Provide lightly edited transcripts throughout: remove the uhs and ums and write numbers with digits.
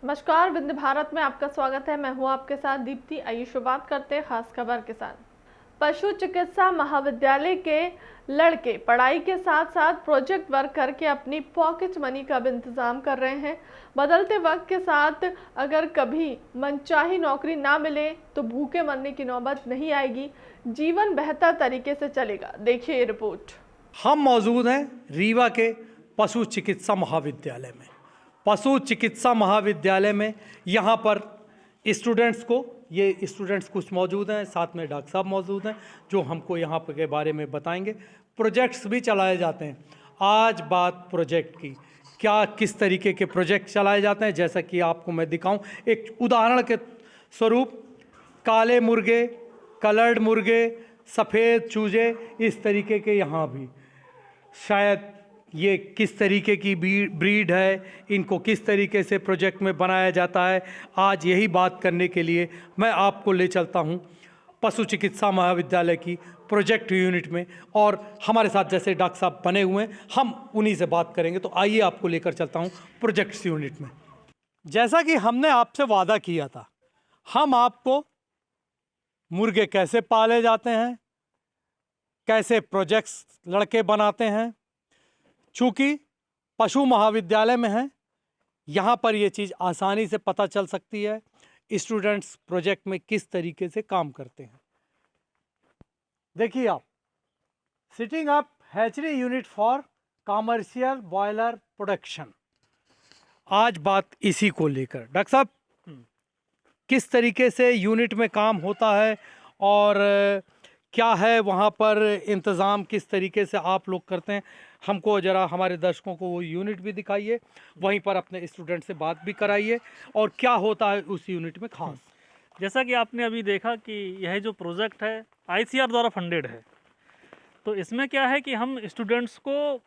नमस्कार, विंध्य भारत में आपका स्वागत है। मैं हूं आपके साथ दीप्ति। आइए शुरुआत करते हैं खास खबर के साथ। पशु चिकित्सा महाविद्यालय के लड़के पढ़ाई के साथ साथ प्रोजेक्ट वर्क करके अपनी पॉकेट मनी का भी इंतजाम कर रहे हैं। बदलते वक्त के साथ अगर कभी मनचाही नौकरी ना मिले तो भूखे मरने की नौबत नहीं आएगी, जीवन बेहतर तरीके से चलेगा। देखिए ये रिपोर्ट। हम मौजूद हैं रीवा के पशु चिकित्सा महाविद्यालय में। पशु चिकित्सा महाविद्यालय में यहाँ पर स्टूडेंट्स कुछ मौजूद हैं, साथ में डॉक्टर साहब मौजूद हैं जो हमको यहाँ के बारे में बताएंगे। प्रोजेक्ट्स भी चलाए जाते हैं। आज बात प्रोजेक्ट की, क्या किस तरीके के प्रोजेक्ट चलाए जाते हैं, जैसा कि आपको मैं दिखाऊं एक उदाहरण के स्वरूप। काले मुर्गे, कलर्ड मुर्गे, सफ़ेद चूजे, इस तरीके के यहाँ भी शायद ये किस तरीके की ब्रीड है, इनको किस तरीके से प्रोजेक्ट में बनाया जाता है, आज यही बात करने के लिए मैं आपको ले चलता हूँ पशु चिकित्सा महाविद्यालय की प्रोजेक्ट यूनिट में। और हमारे साथ जैसे डॉक्टर साहब बने हुए हैं, हम उन्हीं से बात करेंगे। तो आइए आपको लेकर चलता हूँ प्रोजेक्ट्स यूनिट में। जैसा कि हमने आपसे वादा किया था, हम आपको मुर्गे कैसे पाले जाते हैं, कैसे प्रोजेक्ट्स लड़के बनाते हैं, चूँकि पशु महाविद्यालय में है, यहाँ पर ये चीज़ आसानी से पता चल सकती है स्टूडेंट्स प्रोजेक्ट में किस तरीके से काम करते हैं। देखिए आप, sitting up hatchery unit for commercial boiler production. आज बात इसी को लेकर डॉक्टर साहब, किस तरीके से यूनिट में काम होता है और क्या है वहाँ पर इंतज़ाम, किस तरीके से आप लोग करते हैं, हमको ज़रा हमारे दर्शकों को वो यूनिट भी दिखाइए, वहीं पर अपने स्टूडेंट से बात भी कराइए और क्या होता है उस यूनिट में खास। जैसा कि आपने अभी देखा कि यह जो प्रोजेक्ट है आईसीआर द्वारा फंडेड है, तो इसमें क्या है कि हम स्टूडेंट्स को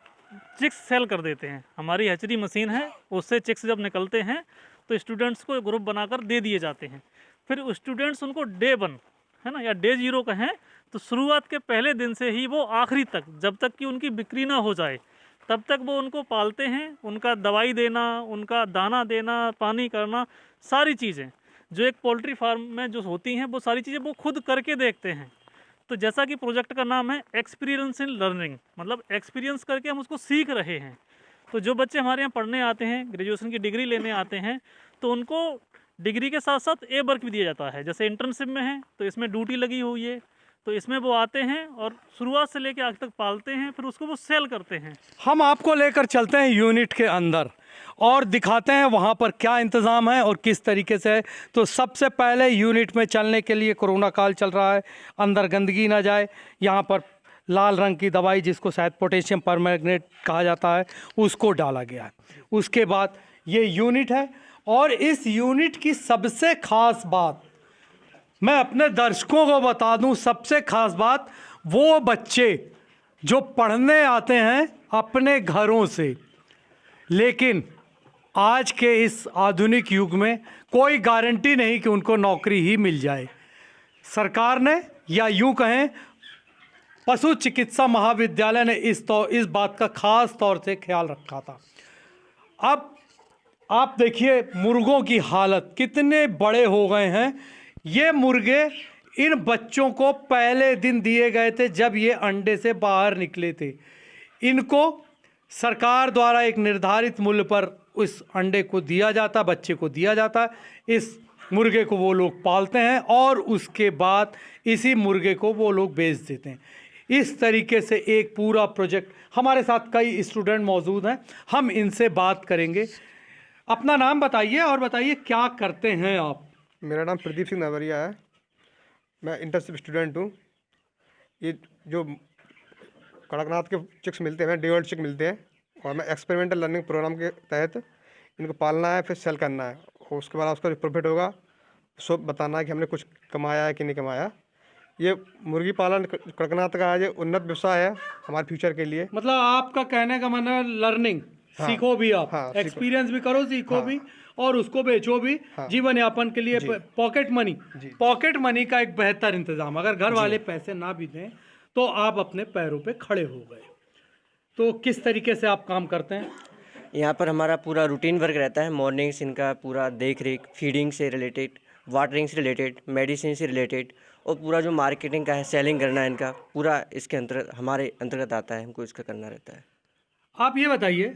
चिक्स सेल कर देते हैं। हमारी हैचरी मशीन है, उससे चिक्स जब निकलते हैं तो स्टूडेंट्स को ग्रुप बनाकर दे दिए जाते हैं। फिर स्टूडेंट्स उनको डे 1 है ना या डे 0 कहें तो शुरुआत के पहले दिन से ही वो आखिरी तक, जब तक कि उनकी बिक्री ना हो जाए तब तक वो उनको पालते हैं। उनका दवाई देना, उनका दाना देना, पानी करना, सारी चीज़ें जो एक पोल्ट्री फार्म में जो होती हैं वो सारी चीज़ें वो खुद करके देखते हैं। तो जैसा कि प्रोजेक्ट का नाम है एक्सपीरियंस इन लर्निंग, मतलब एक्सपीरियंस करके हम उसको सीख रहे हैं। तो जो बच्चे हमारे यहाँ पढ़ने आते हैं, ग्रेजुएशन की डिग्री लेने आते हैं, तो उनको डिग्री के साथ साथ ए वर्क भी दिया जाता है। जैसे इंटर्नशिप में है तो इसमें ड्यूटी लगी हुई है, तो इसमें वो आते हैं और शुरुआत से लेकर आखिर तक पालते हैं, फिर उसको वो सेल करते हैं। हम आपको लेकर चलते हैं यूनिट के अंदर और दिखाते हैं वहाँ पर क्या इंतज़ाम है और किस तरीके से है। तो सबसे पहले यूनिट में चलने के लिए कोरोना काल चल रहा है, अंदर गंदगी ना जाए, यहाँ पर लाल रंग की दवाई जिसको शायद पोटेशियम परमैंगनेट कहा जाता है उसको डाला गया है। उसके बाद ये यूनिट है और इस यूनिट की सबसे ख़ास बात मैं अपने दर्शकों को बता दूं। सबसे ख़ास बात, वो बच्चे जो पढ़ने आते हैं अपने घरों से, लेकिन आज के इस आधुनिक युग में कोई गारंटी नहीं कि उनको नौकरी ही मिल जाए। सरकार ने या यूं कहें पशु चिकित्सा महाविद्यालय ने इस बात का ख़ास तौर से ख्याल रखा था। अब आप देखिए मुर्गों की हालत कितने बड़े हो गए हैं। ये मुर्गे इन बच्चों को पहले दिन दिए गए थे जब ये अंडे से बाहर निकले थे। इनको सरकार द्वारा एक निर्धारित मूल्य पर उस अंडे को दिया जाता, बच्चे को दिया जाता। इस मुर्गे को वो लोग पालते हैं और उसके बाद इसी मुर्गे को वो लोग बेच देते हैं। इस तरीके से एक पूरा प्रोजेक्ट। हमारे साथ कई स्टूडेंट मौजूद हैं, हम इनसे बात करेंगे। अपना नाम बताइए और बताइए क्या करते हैं आप। मेरा नाम प्रदीप सिंह नवरिया है, मैं इंटर्नशिप स्टूडेंट हूँ। ये जो कड़कनाथ के चिक्स मिलते हैं, डे ओल्ड चिक मिलते हैं, और मैं एक्सपेरिमेंटल लर्निंग प्रोग्राम के तहत इनको पालना है, फिर सेल करना है और उसके बाद उसका जो प्रॉफिट होगा सब बताना है कि हमने कुछ कमाया है कि नहीं कमाया। ये मुर्गी पालन कड़कनाथ का आज उन्नत व्यवसाय है हमारे फ्यूचर के लिए। मतलब आपका कहने का मतलब लर्निंग, हाँ, सीखो भी आप, हाँ, एक्सपीरियंस भी करो, सीखो हाँ, भी और उसको बेचो भी, हाँ, जीवन यापन के लिए पॉकेट मनी का एक बेहतर इंतजाम। अगर घर वाले पैसे ना भी दें तो आप अपने पैरों पे खड़े हो गए। तो किस तरीके से आप काम करते हैं? यहाँ पर हमारा पूरा रूटीन वर्क रहता है। मॉर्निंग्स इनका पूरा देख रेख, फीडिंग से रिलेटेड, वाटरिंग से रिलेटेड, मेडिसिन से रिलेटेड, और पूरा जो मार्केटिंग का है, सेलिंग करना है इनका, पूरा इसके अंतर्गत हमारे अंतर्गत आता है। हमको इसका करना रहता है। आप ये बताइए,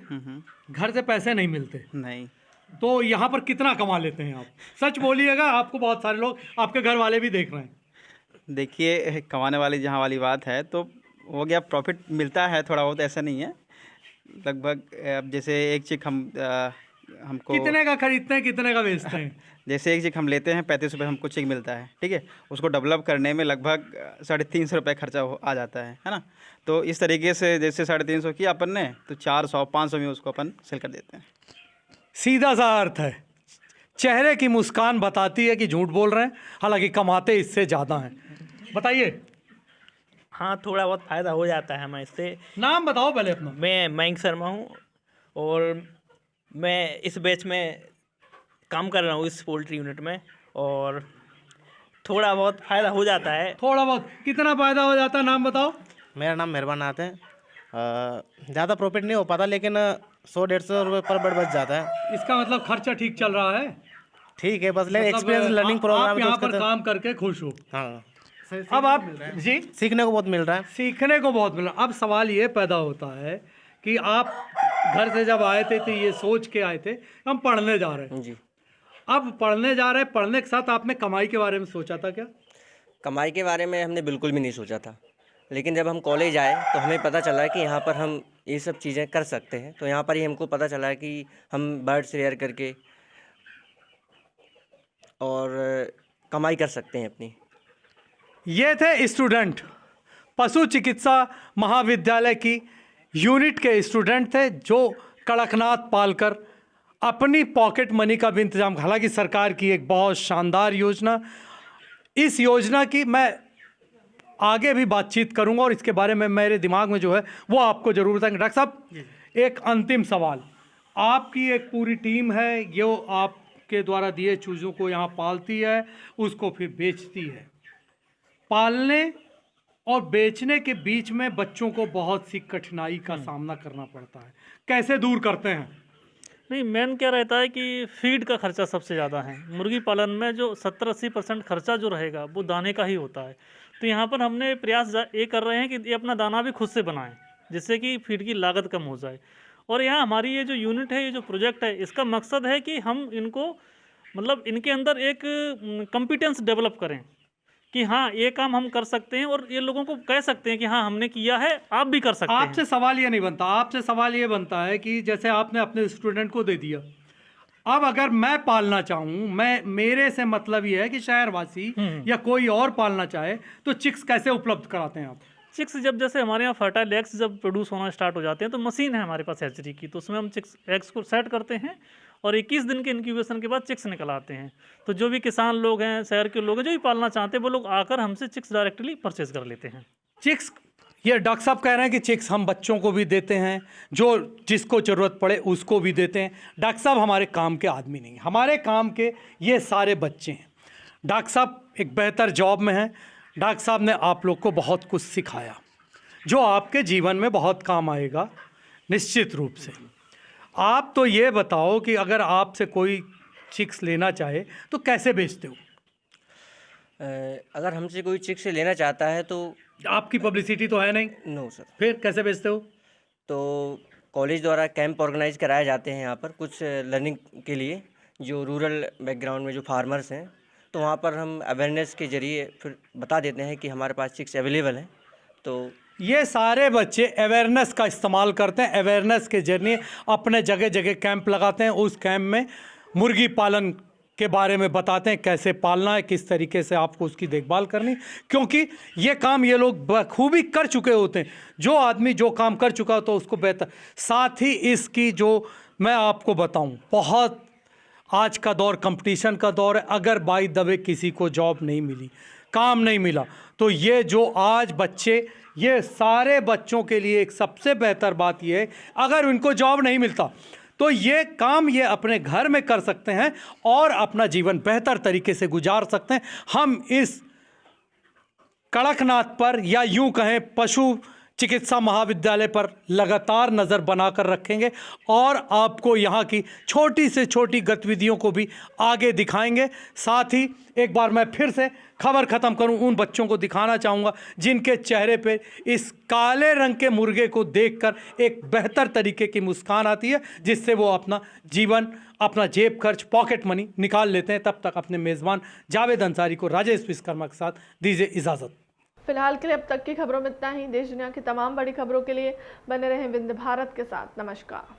घर से पैसे नहीं मिलते, नहीं, तो यहाँ पर कितना कमा लेते हैं आप? सच बोलिएगा, आपको बहुत सारे लोग, आपके घर वाले भी देख रहे हैं। देखिए कमाने वाली जहाँ वाली बात है तो हो गया, प्रॉफिट मिलता है थोड़ा बहुत, ऐसा नहीं है। लगभग अब जैसे एक चिक हमको कितने का खरीदते हैं, कितने का बेचते हैं? जैसे एक चिक हम लेते हैं 35 रुपये हमको चिक मिलता है, ठीक है। उसको डेवलप करने में लगभग 350 रुपये खर्चा आ जाता है ना। तो इस तरीके से जैसे 350 किया अपन ने, तो 400-500 में उसको अपन सेल कर देते हैं। सीधा सा अर्थ है, चेहरे की मुस्कान बताती है कि झूठ बोल रहे हैं, हालांकि कमाते इससे ज़्यादा हैं। बताइए। हाँ, थोड़ा बहुत फ़ायदा हो जाता है हमें इससे। नाम बताओ पहले अपना। मैं मयंक शर्मा हूँ और मैं इस बैच में काम कर रहा हूँ इस पोल्ट्री यूनिट में, और थोड़ा बहुत फ़ायदा हो जाता है। थोड़ा बहुत कितना फ़ायदा हो जाता है, नाम बताओ। मेरा नाम मेहरबान नाथ है। ज़्यादा प्रॉफिट नहीं हो पाता, लेकिन 100-150 रुपये पर बेड बच जाता है। इसका मतलब खर्चा ठीक चल रहा है। ठीक है, बस लेकिन मतलब एक्सपीरियंस लर्निंग प्रोग्राम आप यहाँ पर काम करके खुश हो। हाँ, अब आप जी, सीखने को बहुत मिल रहा है। सीखने को बहुत मिला। अब सवाल ये पैदा होता है कि आप घर से जब आए थे तो ये सोच के आए थे हम पढ़ने जा रहे हैं जी। अब पढ़ने जा रहे हैं, पढ़ने के साथ आपने कमाई के बारे में सोचा था क्या? कमाई के बारे में हमने बिल्कुल भी नहीं सोचा था, लेकिन जब हम कॉलेज आए तो हमें पता चला कि यहाँ पर हम ये सब चीज़ें कर सकते हैं। तो यहाँ पर ही हमको पता चला कि हम बर्ड्स रेयर करके और कमाई कर सकते हैं अपनी। ये थे स्टूडेंट, पशु चिकित्सा महाविद्यालय की यूनिट के स्टूडेंट थे, जो कड़कनाथ पालकर अपनी पॉकेट मनी का भी इंतजाम, हालांकि सरकार की एक बहुत शानदार योजना, इस योजना की मैं आगे भी बातचीत करूंगा और इसके बारे में मेरे दिमाग में जो है वो आपको ज़रूर बताएंगे। डॉक्टर साहब, एक अंतिम सवाल, आपकी एक पूरी टीम है, जो आपके द्वारा दिए चूज़ों को यहाँ पालती है, उसको फिर बेचती है। पालने और बेचने के बीच में बच्चों को बहुत सी कठिनाई का सामना करना पड़ता है, कैसे दूर करते हैं? नहीं, मेन क्या रहता है कि फीड का खर्चा सबसे ज़्यादा है। मुर्गी पालन में जो 70-80% खर्चा जो रहेगा वो दाने का ही होता है। तो यहाँ पर हमने प्रयास ये कर रहे हैं कि ये अपना दाना भी खुद से बनाएं, जिससे कि फीड की लागत कम हो जाए। और यहाँ हमारी ये जो यूनिट है, ये जो प्रोजेक्ट है, इसका मकसद है कि हम इनको मतलब इनके अंदर एक कॉम्पिटेंस डेवलप करें कि हाँ ये काम हम कर सकते हैं, और ये लोगों को कह सकते हैं कि हाँ हमने किया है, आप भी कर सकते हैं। आपसे सवाल ये नहीं बनता, आपसे सवाल ये बनता है कि जैसे आपने अपने स्टूडेंट को दे दिया, अब अगर मैं पालना चाहूँ, मेरे से मतलब ये है कि शहरवासी या कोई और पालना चाहे, तो चिक्स कैसे उपलब्ध कराते हैं आप? चिक्स जैसे हमारे यहाँ फर्टाइल एग्स जब प्रोड्यूस होना स्टार्ट हो जाते हैं, तो मशीन है हमारे पास हैचरी की, तो उसमें हम चिक्स एग्स को सेट करते हैं और 21 दिन के इंक्यूबेशन के बाद चिक्स निकल आते हैं। तो जो भी किसान लोग हैं, शहर के लोग हैं, जो भी पालना चाहते हैं, वो लोग आकर हमसे चिक्स डायरेक्टली परचेज कर लेते हैं। चिक्स, ये डॉक्टर साहब कह रहे हैं कि चिक्स हम बच्चों को भी देते हैं, जो जिसको ज़रूरत पड़े उसको भी देते हैं। डॉक्टर साहब हमारे काम के आदमी नहीं, हमारे काम के ये सारे बच्चे हैं। डॉक्टर साहब एक बेहतर जॉब में हैं। डॉक्टर साहब ने आप लोग को बहुत कुछ सिखाया, जो आपके जीवन में बहुत काम आएगा निश्चित रूप से। आप तो ये बताओ कि अगर आपसे कोई चिक्स लेना चाहे तो कैसे बेचते हो? अगर हमसे कोई चिक्स लेना चाहता है तो आपकी पब्लिसिटी तो है नहीं। No sir. फिर कैसे बेचते हो? तो कॉलेज द्वारा कैंप ऑर्गेनाइज कराए जाते हैं यहाँ पर कुछ लर्निंग के लिए, जो रूरल बैकग्राउंड में जो फार्मर्स हैं, तो वहाँ पर हम अवेयरनेस के ज़रिए फिर बता देते हैं कि हमारे पास चिक्स अवेलेबल हैं। तो ये सारे बच्चे अवेयरनेस का इस्तेमाल करते हैं, अवेयरनेस के जरिए अपने जगह जगह कैंप लगाते हैं। उस कैंप में मुर्गी पालन के बारे में बताते हैं, कैसे पालना है, किस तरीके से आपको उसकी देखभाल करनी, क्योंकि ये काम ये लोग बखूबी कर चुके होते हैं। जो आदमी जो काम कर चुका हो तो उसको बेहतर। साथ ही इसकी जो मैं आपको बताऊं, बहुत आज का दौर कंपटीशन का दौर है। अगर बाय द वे किसी को जॉब नहीं मिली, काम नहीं मिला, तो ये जो आज बच्चे, ये सारे बच्चों के लिए एक सबसे बेहतर बात ये है, अगर उनको जॉब नहीं मिलता तो ये काम ये अपने घर में कर सकते हैं और अपना जीवन बेहतर तरीके से गुजार सकते हैं। हम इस कड़कनाथ पर, या यूं कहें पशु चिकित्सा महाविद्यालय पर लगातार नज़र बनाकर रखेंगे और आपको यहाँ की छोटी से छोटी गतिविधियों को भी आगे दिखाएंगे। साथ ही एक बार मैं फिर से खबर ख़त्म करूं, उन बच्चों को दिखाना चाहूँगा जिनके चेहरे पे इस काले रंग के मुर्गे को देखकर एक बेहतर तरीके की मुस्कान आती है, जिससे वो अपना जीवन, अपना जेब खर्च, पॉकेट मनी निकाल लेते हैं। तब तक अपने मेज़बान जावेद अंसारी को राजेश विश्वकर्मा के साथ दीजिए इजाज़त। फिलहाल के लिए अब तक की खबरों में इतना ही। देश दुनिया की तमाम बड़ी खबरों के लिए बने रहें विंध्य भारत के साथ। नमस्कार।